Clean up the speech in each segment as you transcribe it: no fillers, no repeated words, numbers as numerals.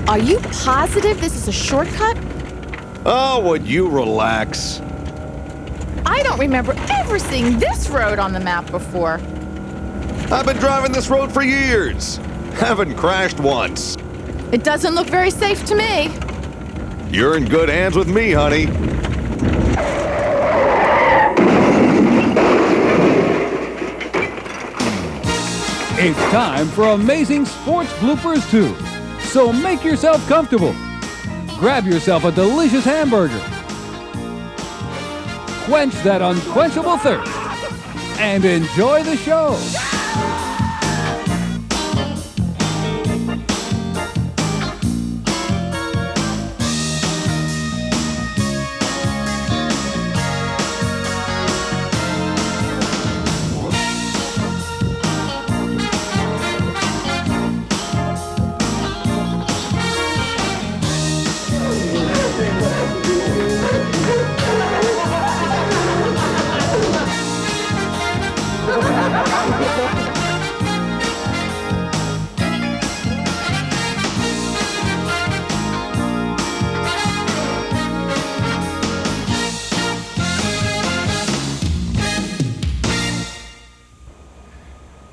Are you positive this is a shortcut? Oh, would you relax? I don't remember ever seeing this road on the map before. I've been driving this road for years. Haven't crashed once. It doesn't look very safe to me. You're in good hands with me, honey. It's time for Amazing Sports Bloopers 2. So make yourself comfortable. Grab yourself a delicious hamburger. Quench that unquenchable thirst. And enjoy the show.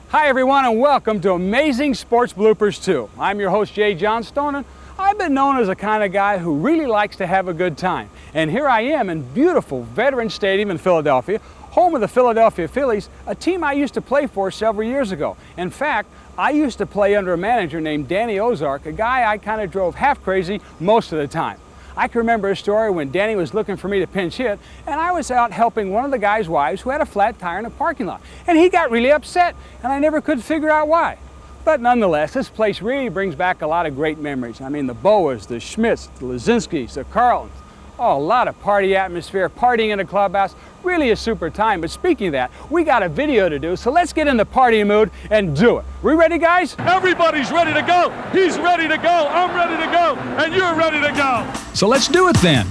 Hi everyone, and welcome to Amazing Sports Bloopers 2. I'm your host Jay Johnstone, and I've been known as the kind of guy who really likes to have a good time. And here I am in beautiful Veterans Stadium in Philadelphia, home of the Philadelphia Phillies, a team I used to play for several years ago. In fact, I used to play under a manager named Danny Ozark, a guy I kind of drove half crazy most of the time. I can remember a story when Danny was looking for me to pinch hit, and I was out helping one of the guy's wives who had a flat tire in a parking lot. And he got really upset, and I never could figure out why. But nonetheless, this place really brings back a lot of great memories. I mean, the Boas, the Schmidts, the Lazinskis, the Carltons. Oh, a lot of party atmosphere, partying in a clubhouse, really a super time. But speaking of that, we got a video to do, so let's get in the party mood and do it. We ready, guys? Everybody's ready to go. He's ready to go. I'm ready to go. And you're ready to go. So let's do it then.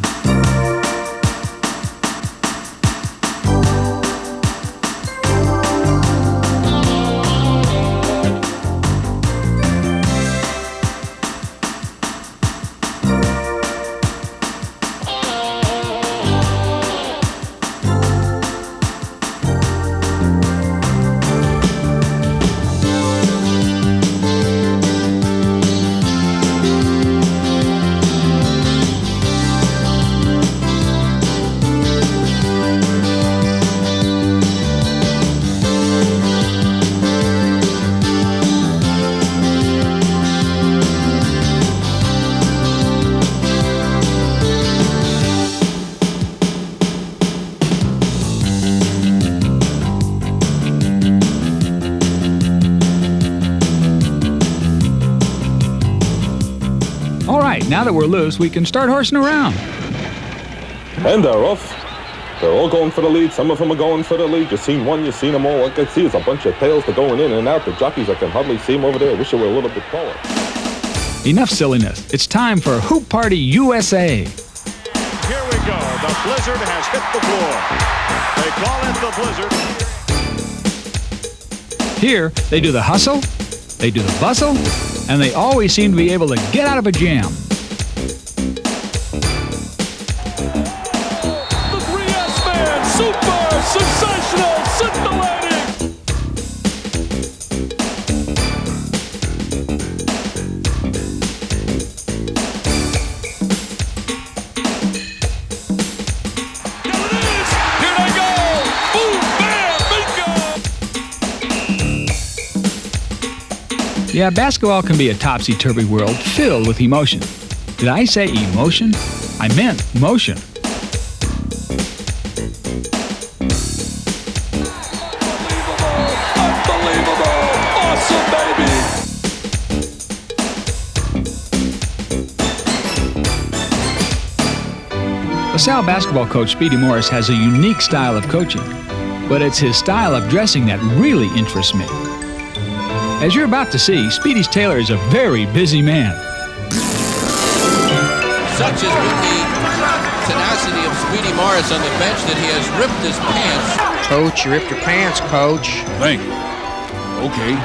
All right, now that we're loose, we can start horsing around. And they're off. They're all going for the lead. Some of them are going for the lead. You've seen one, you've seen them all. All I can see is a bunch of tails. They're going in and out. The jockeys, I can hardly see them over there. I wish they were a little bit taller. Enough silliness. It's time for Hoop Party USA. Here we go. The blizzard has hit the floor. They call it the blizzard. Here, they do the hustle, they do the bustle, and they always seem to be able to get out of a jam. The 3S man. Super. Sensational. Scintillating. Yeah, basketball can be a topsy-turvy world filled with emotion. Did I say emotion? I meant motion. Unbelievable. Awesome, baby. LaSalle basketball coach Speedy Morris has a unique style of coaching, but it's his style of dressing that really interests me. As you're about to see, Speedy's tailor is a very busy man. Such is with the tenacity of Speedy Morris on the bench that he has ripped his pants. Coach, you ripped your pants, Coach. Thank you. Okay.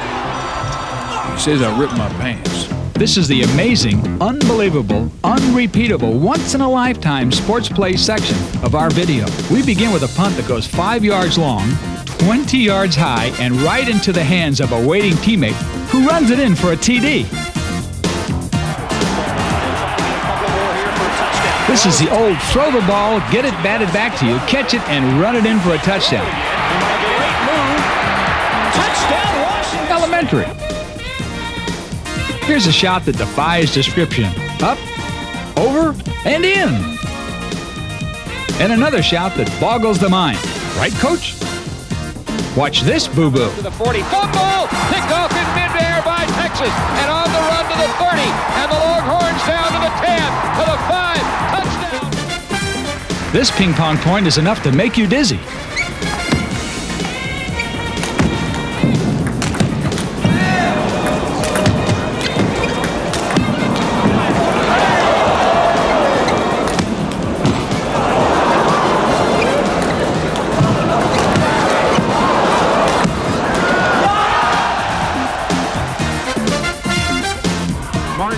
He says I ripped my pants. This is the amazing, unbelievable, unrepeatable, once-in-a-lifetime sports play section of our video. We begin with a punt that goes 5 yards long, 20 yards high, and right into the hands of a waiting teammate who runs it in for a TD. This is the old throw the ball, get it batted back to you, catch it, and run it in for a touchdown. Touchdown, Washington! Elementary. Here's a shot that defies description. Up, over, and in. And another shot that boggles the mind. Right, Coach? Watch this, boo-boo. To the 40. Football! Picked off in midair by Texas. And on the run to the 30. And the Longhorns down to the 10. To the 5. Touchdown! This ping pong point is enough to make you dizzy.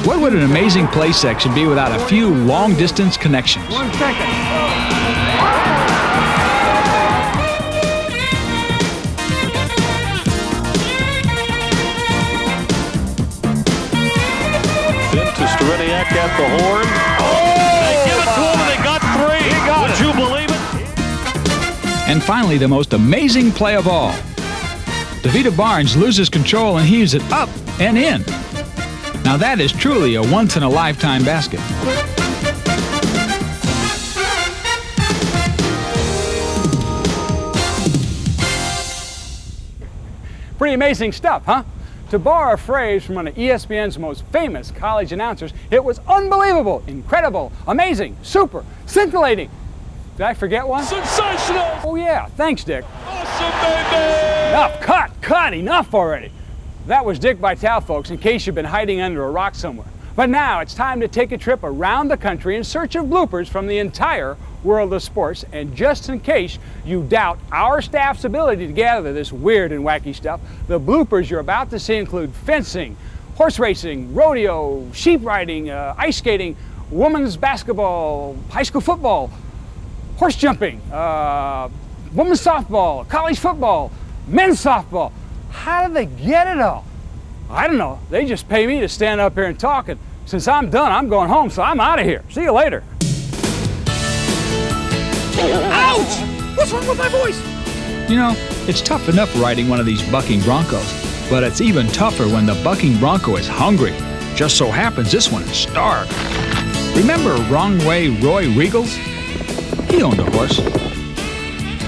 What would an amazing play section be without a few long-distance connections? 1 second. To Striniak at the horn. They give it to him and they got 3. Would you believe it? And finally, the most amazing play of all. DeVita Barnes loses control and heaves it up and in. Now that is truly a once-in-a-lifetime basket. Pretty amazing stuff, huh? To borrow a phrase from one of ESPN's most famous college announcers, it was unbelievable, incredible, amazing, super, scintillating. Did I forget one? Sensational! Oh yeah, thanks, Dick. Awesome, baby! Enough, cut, enough already. That was Dick Vitale, folks, in case you've been hiding under a rock somewhere. But now it's time to take a trip around the country in search of bloopers from the entire world of sports. And just in case you doubt our staff's ability to gather this weird and wacky stuff, the bloopers you're about to see include fencing, horse racing, rodeo, sheep riding, ice skating, women's basketball, high school football, horse jumping, women's softball, college football, men's softball. How do they get it all? I don't know. They just pay me to stand up here and talk, and since I'm done, I'm going home, so I'm out of here. See you later. Ouch! What's wrong with my voice? You know, it's tough enough riding one of these bucking broncos, but it's even tougher when the bucking bronco is hungry. Just so happens this one is starved. Remember Wrong Way Roy Regals? He owned a horse.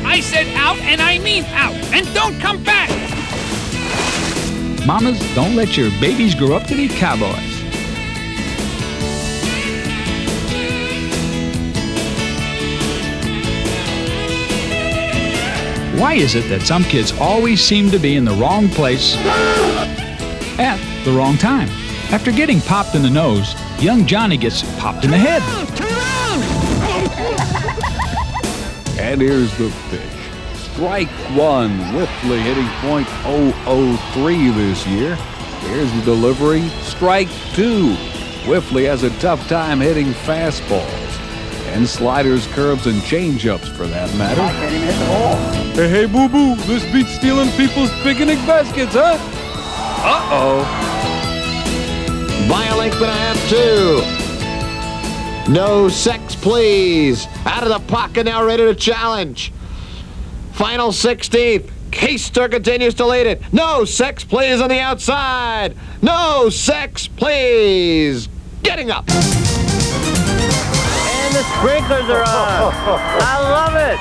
I said out, and I mean out. And don't come back! Mamas, don't let your babies grow up to be cowboys. Why is it that some kids always seem to be in the wrong place at the wrong time? After getting popped in the nose, young Johnny gets popped in the head. And here's the pitch. Strike one. Whiffley hitting .003 this year. Here's the delivery. Strike two. Whiffley has a tough time hitting fastballs. And sliders, curves, and changeups for that matter. I can't even hit the ball. Hey, boo-boo, this beats stealing people's picnic baskets, huh? Uh-oh. By a length and a half, too. No sex, please. Out of the pocket now, ready to challenge. Final 16th. Keister continues to lead it. No sex, please, on the outside. No sex, please. Getting up. And the sprinklers are on. I love it.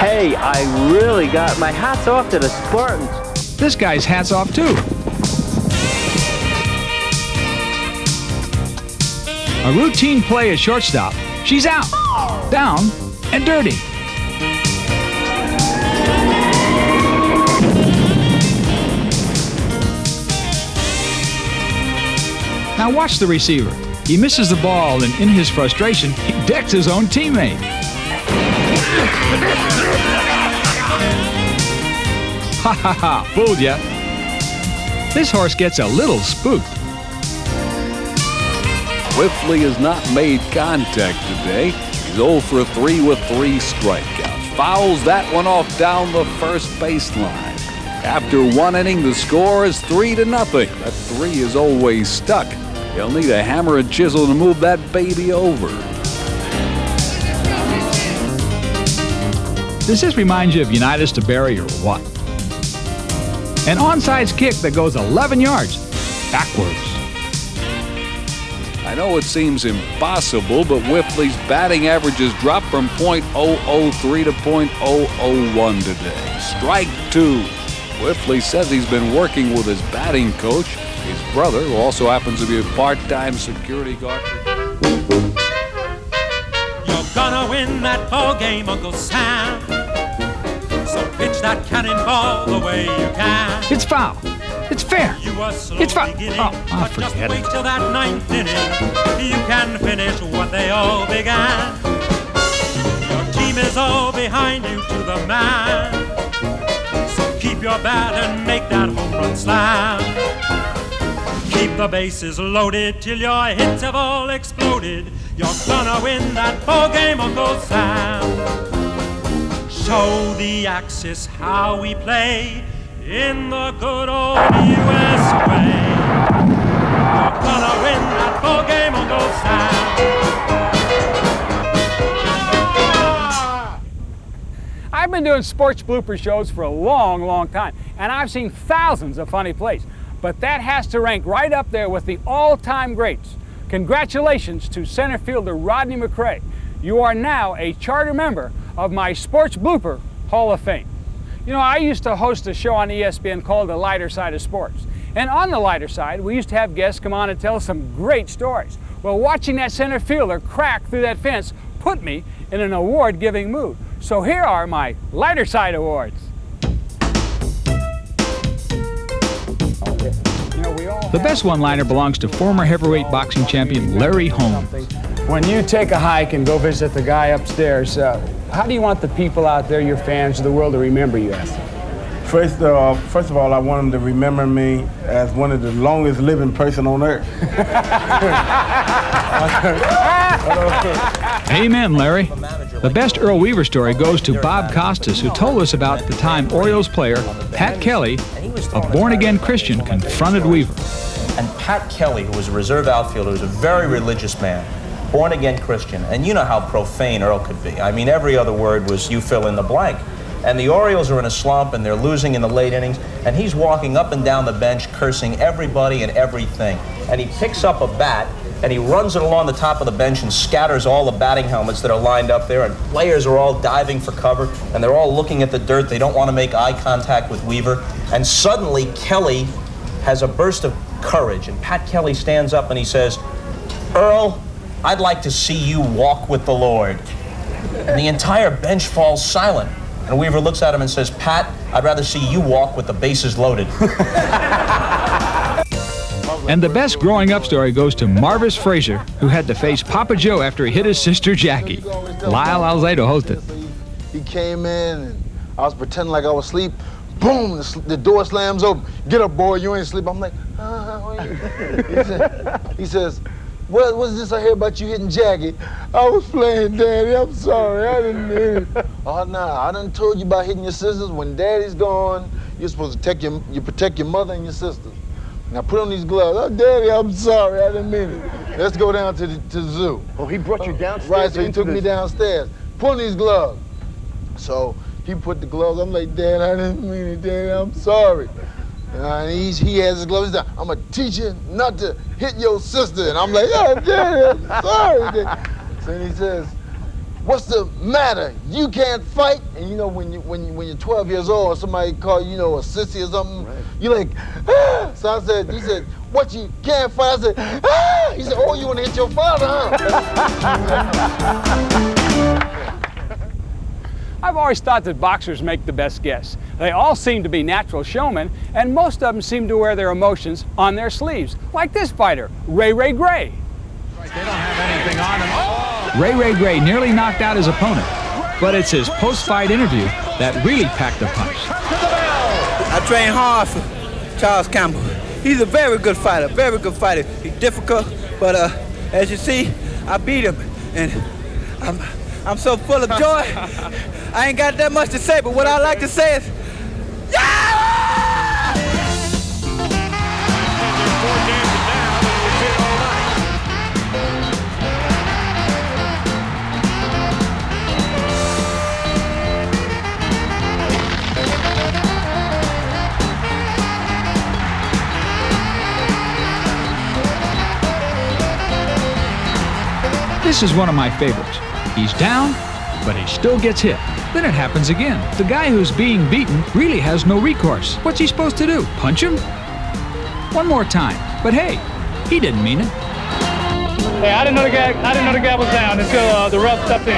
Hey, I really got my hats off to the Spartans. This guy's hats off too. A routine play at shortstop. She's out, down, and dirty. Now watch the receiver. He misses the ball, and in his frustration, he decks his own teammate. Ha ha ha, fooled ya. This horse gets a little spooked. Whiffley has not made contact today. He's 0 for 3 with 3 strikeouts. Fouls that one off down the first baseline. After 1 inning, the score is 3-0. That 3 is always stuck. He'll need a hammer and chisel to move that baby over. Does this remind you of Unitas to Barry or what? An onside kick that goes 11 yards backwards. I know it seems impossible, but Whiffley's batting averages dropped from .003 to .001 today. Strike 2. Whiffley says he's been working with his batting coach, his brother, who also happens to be a part-time security guard. You're gonna win that ball game, Uncle Sam. So pitch that cannonball the way you can. It's foul. It's fair. It's foul. But just wait till that 9th inning. You can finish what they all began. Your team is all behind you to the man. Keep your bat and make that home run slam. Keep the bases loaded till your hits have all exploded. You're gonna win that ball game, Uncle Sam. Show the Axis how we play in the good old U.S. way. You're gonna win that ball game, Uncle Sam. I've been doing sports blooper shows for a long, long time, and I've seen thousands of funny plays, but that has to rank right up there with the all-time greats. Congratulations to center fielder Rodney McRae. You are now a charter member of my Sports Blooper Hall of Fame. You know, I used to host a show on ESPN called The Lighter Side of Sports, and on the lighter side, we used to have guests come on and tell some great stories. Well, watching that center fielder crack through that fence put me in an award-giving mood. So here are my lighter side awards. The best one-liner belongs to former heavyweight boxing champion Larry Holmes. When you take a hike and go visit the guy upstairs, how do you want the people out there, your fans, the world to remember you as? First of all, I want them to remember me as one of the longest living person on earth. Amen, Larry. The best Earl Weaver story goes to Bob Costas, who told us about the time Orioles player Pat Kelly, a born-again Christian, confronted Weaver. And Pat Kelly, who was a reserve outfielder, was a very religious man, born-again Christian. And you know how profane Earl could be. I mean, every other word was you fill in the blank. And the Orioles are in a slump, and they're losing in the late innings, and he's walking up and down the bench cursing everybody and everything. And he picks up a bat, and he runs it along the top of the bench and scatters all the batting helmets that are lined up there, and players are all diving for cover, and they're all looking at the dirt. They don't want to make eye contact with Weaver. And suddenly, Kelly has a burst of courage, and Pat Kelly stands up and he says, "Earl, I'd like to see you walk with the Lord." And the entire bench falls silent. And Weaver looks at him and says, "Pat, I'd rather see you walk with the bases loaded." And the best growing up story goes to Marvis Frazier, who had to face Papa Joe after he hit his sister Jackie. Lyle Alzado hosted. He came in and I was pretending like I was asleep. Boom, the door slams open. "Get up, boy, you ain't asleep." I'm like, he says, "What's this I hear about you hitting Jackie?" "I was playing, Daddy. I'm sorry. I didn't mean it." "Oh, nah, I done told you about hitting your sisters. When Daddy's gone, you're supposed to protect your mother and your sisters. Now put on these gloves." "Oh, Daddy, I'm sorry. I didn't mean it. Let's go down to the zoo." Oh, he brought you downstairs? Right, so he took me downstairs. "Put on these gloves." So he put the gloves. I'm like, "Dad, I didn't mean it, Daddy. I'm sorry." And he has his gloves. He's like, "I'm going to teach you not to hit your sister." And I'm like, "Oh, Daddy, I'm sorry, Daddy." So he says, "What's the matter? You can't fight?" And you know, when you're 12 years old and somebody call you, a sissy or something, you're like, "Ah!" So he said, "What, you can't fight?" I said, "Ah!" He said, "Oh, you want to hit your father, huh?" I've always thought that boxers make the best guests. They all seem to be natural showmen, and most of them seem to wear their emotions on their sleeves, like this fighter, Ray Ray Gray. They don't have anything on him. Oh! Ray Gray nearly knocked out his opponent, but it's his post-fight interview that really packed a punch. I train hard for Charles Campbell. He's a very good fighter, very good fighter. He's difficult, but as you see, I beat him, and I'm so full of joy. I ain't got that much to say, but what I like to say is, yeah! This is one of my favorites. He's down, but he still gets hit. Then it happens again. The guy who's being beaten really has no recourse. What's he supposed to do? Punch him? One more time. But hey, he didn't mean it. Hey, I didn't know the guy was down until the ref stepped in.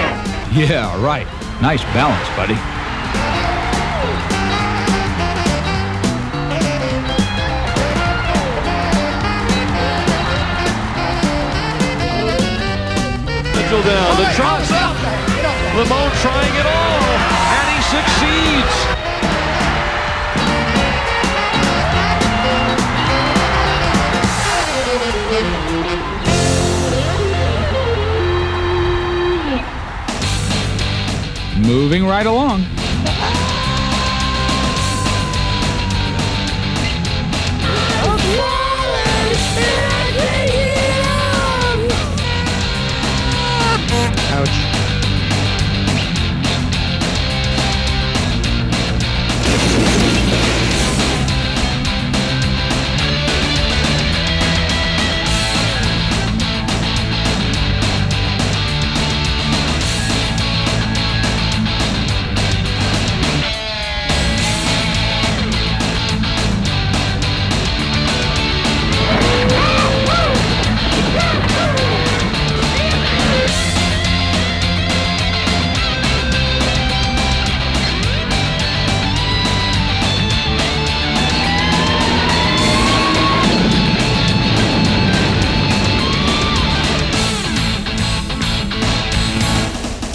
Yeah, right. Nice balance, buddy. Down. The trot. Limon trying it all, and he succeeds. Moving right along. Ouch.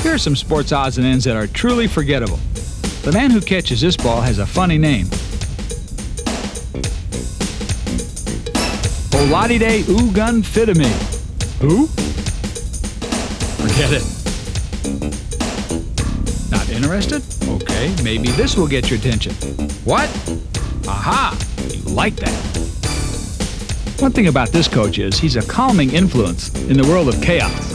Here are some sports odds and ends that are truly forgettable. The man who catches this ball has a funny name. Oladide Ugunfitame. Who? Forget it. Not interested? Okay, maybe this will get your attention. What? Aha! You like that. One thing about this coach is he's a calming influence in the world of chaos.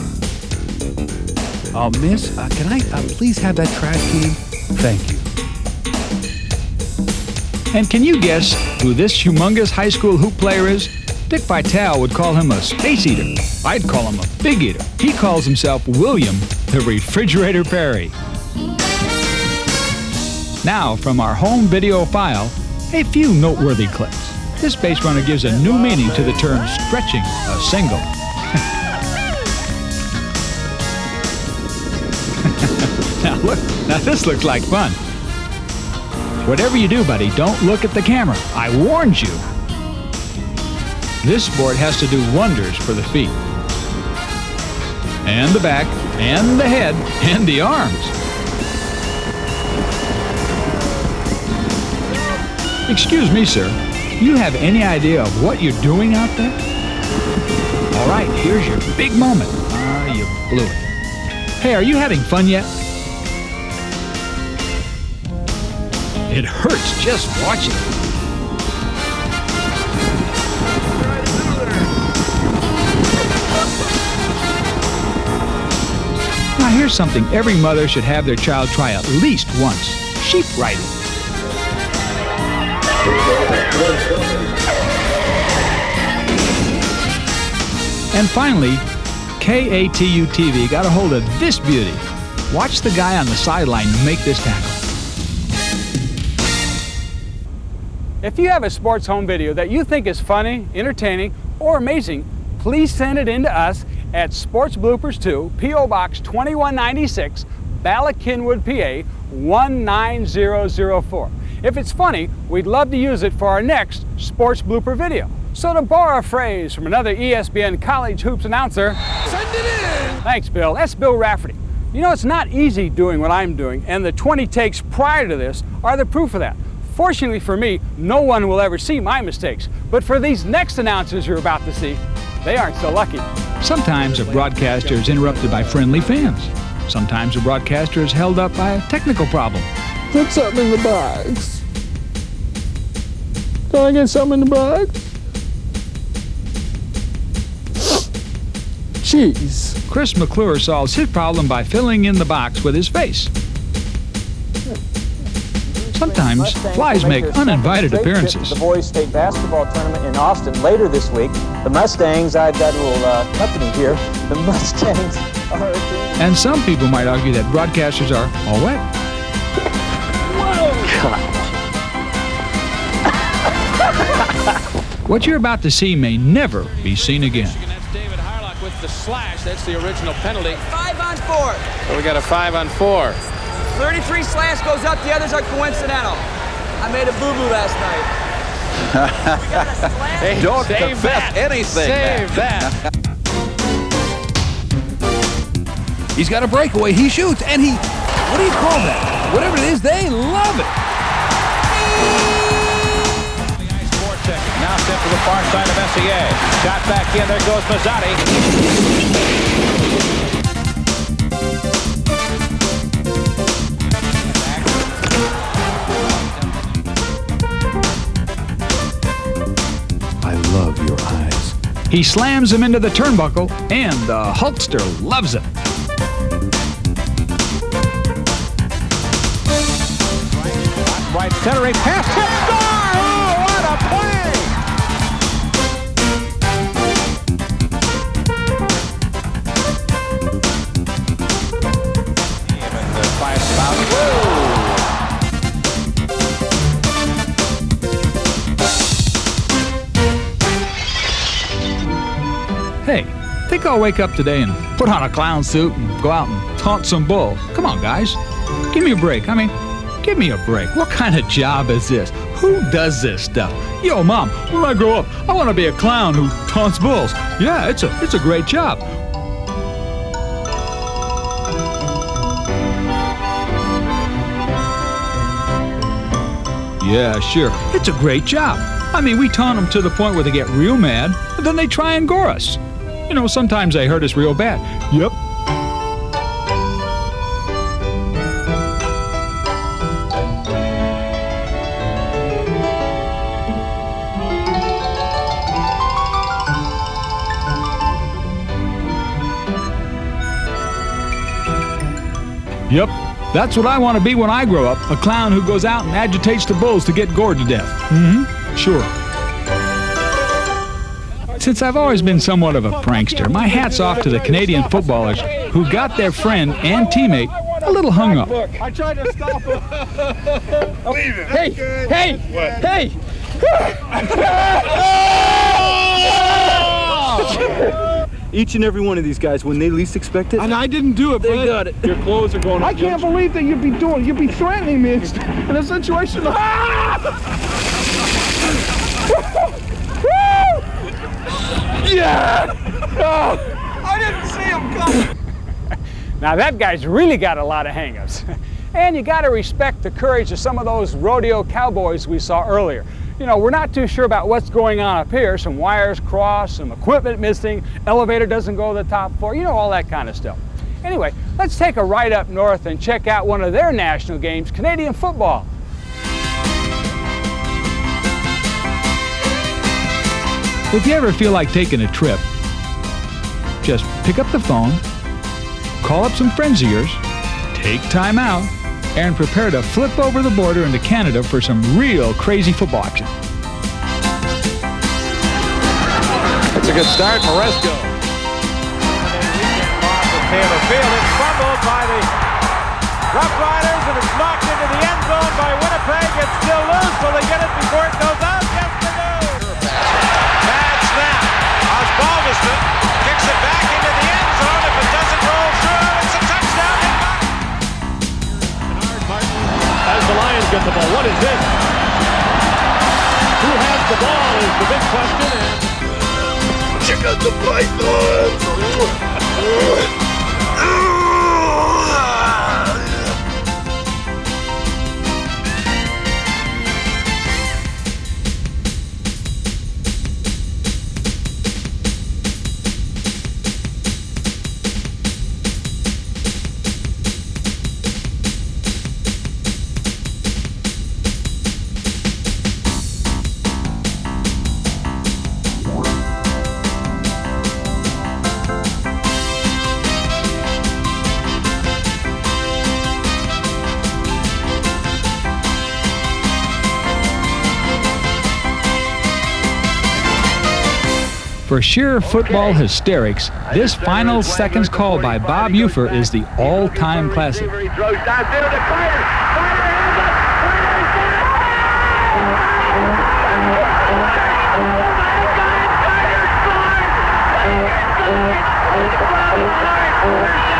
Miss, can I please have that trash can? Thank you. And can you guess who this humongous high school hoop player is? Dick Vitale would call him a space eater. I'd call him a big eater. He calls himself William the Refrigerator Perry. Now, from our home video file, a few noteworthy clips. This base runner gives a new meaning to the term stretching a single. Now this looks like fun. Whatever you do, buddy, don't look at the camera. I warned you. This sport has to do wonders for the feet. And the back, and the head, and the arms. Excuse me, sir. You have any idea of what you're doing out there? All right, here's your big moment. You blew it. Hey, are you having fun yet? It hurts just watching. Now here's something every mother should have their child try at least once. Sheep riding. And finally, KATU TV got a hold of this beauty. Watch the guy on the sideline make this tackle. If you have a sports home video that you think is funny, entertaining, or amazing, please send it in to us at Sports Bloopers 2, P.O. Box 2196, Ballackinwood, PA 19004. If it's funny, we'd love to use it for our next sports blooper video. So to borrow a phrase from another ESPN College Hoops announcer, send it in! Thanks, Bill. That's Bill Rafferty. You know, it's not easy doing what I'm doing, and the 20 takes prior to this are the proof of that. Fortunately for me, no one will ever see my mistakes. But for these next announcers you're about to see, they aren't so lucky. Sometimes a broadcaster is interrupted by friendly fans. Sometimes a broadcaster is held up by a technical problem. Put something in the box. Can I get something in the box? Cheese. Chris McClure solves his problem by filling in the box with his face. Sometimes flies make uninvited appearances. The boys' state basketball tournament in Austin later this week. The Mustangs, I've got a little company here. The Mustangs are a team. And some people might argue that broadcasters are all wet. What you're about to see may never be seen again. With the slash, that's the original penalty. 5 on 4. So we got a 5 on 4. 33 slash goes up, the others are coincidental. I made a boo-boo last night. We got a slash. Hey, Don't save confess that. anything. Save that. He's got a breakaway. He shoots, and he, what do you call that? Whatever it is, they love it. Now sent to the far side of SEA. Shot back in. There goes Mazzotti. I love your eyes. He slams him into the turnbuckle, and the Hulkster loves it. Right centering pass. Hit star! Oh, what a play! Hey, think I'll wake up today and put on a clown suit and go out and taunt some bulls? Come on, guys. Give me a break. I mean, give me a break. What kind of job is this? Who does this stuff? Yo, Mom, when I grow up, I want to be a clown who taunts bulls. Yeah, it's a great job. Yeah, sure. It's a great job. I mean, we taunt them to the point where they get real mad, and then they try and gore us. You know, sometimes they hurt us real bad. Yep. Yep, that's what I want to be when I grow up, a clown who goes out and agitates the bulls to get gored to death. Sure. Since I've always been somewhat of a prankster, my hat's off to the Canadian footballers who got their friend and teammate a little hung up. I tried to stop him. Leave it. Hey, hey, hey! Each and every one of these guys, when they least expect it, And I didn't do it, they bud. got it. Your clothes are going up. I can't believe that you'd be threatening me in a situation. Yeah! Oh, I didn't see him coming. Now that guy's really got a lot of hang-ups. And you gotta respect the courage of some of those rodeo cowboys we saw earlier. You know, we're not too sure about what's going on up here. Some wires crossed, some equipment missing, elevator doesn't go to the top floor, you know, all that kind of stuff. Anyway, let's take a ride up north and check out one of their national games, Canadian football. If you ever feel like taking a trip, just pick up the phone, call up some friends of yours, take time out, and prepare to flip over the border into Canada for some real crazy football action. That's a good start, Moresco. Taylor Field is fumbled by the Rough Riders, and it's knocked into the end zone by Winnipeg. It's still loose. Will they get it before it goes out? Yes, they do. Bad snap. Osbaldiston kicks it back into the end zone. If it doesn't roll through, it's a touchdown. Bernard Martin as the Lions get the ball. What is this? Who has the ball is the big question. And check out the Pythons. For sheer football hysterics, this final seconds call by Bob Ufer is the all-time classic. He throws downfield to Carter. Carter hands up. Carter's down. Oh my God! Carter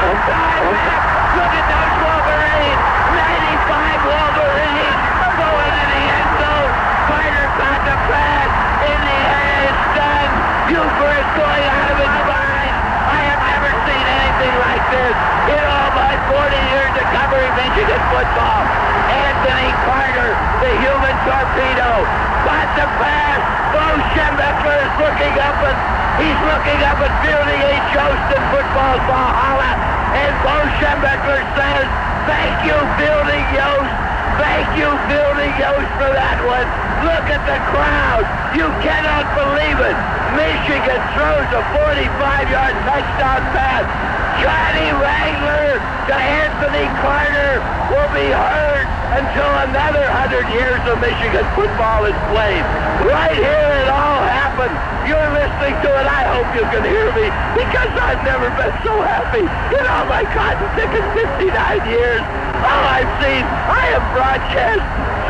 scored. Look at those Wolverines. 95 Wolverines going to the end zone. Carter caught the pass. In the air, it's done. Ufer is going out of his mind. I have never seen anything like this in all my 40 years of covering Michigan football. Anthony Carter, the human torpedo, caught the pass. Bo Schembechler is looking up at Fielding H. Yost in football's Valhalla. And Bo Schembechler says, "Thank you, Fielding Yost. Thank you, Fielding Yost, for that one." Look at the crowd. You cannot believe it. Michigan throws a 45-yard touchdown pass. Johnny Wrangler to Anthony Carter will be heard until another 100 years of Michigan football is played. Right here it all happened. You're listening to it. I hope you can hear me, because I've never been so happy in all my cotton-picking 59 years. All I've seen, I have broadcast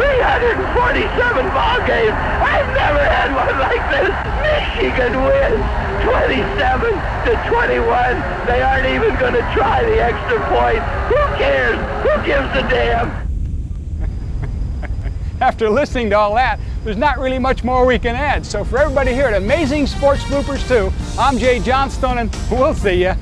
347 ball games. I've never had one like this. Michigan wins 27-21. They aren't even going to try the extra point. Who cares? Who gives a damn? After listening to all that, there's not really much more we can add. So for everybody here at Amazing Sports Bloopers 2, I'm Jay Johnstone, and we'll see ya.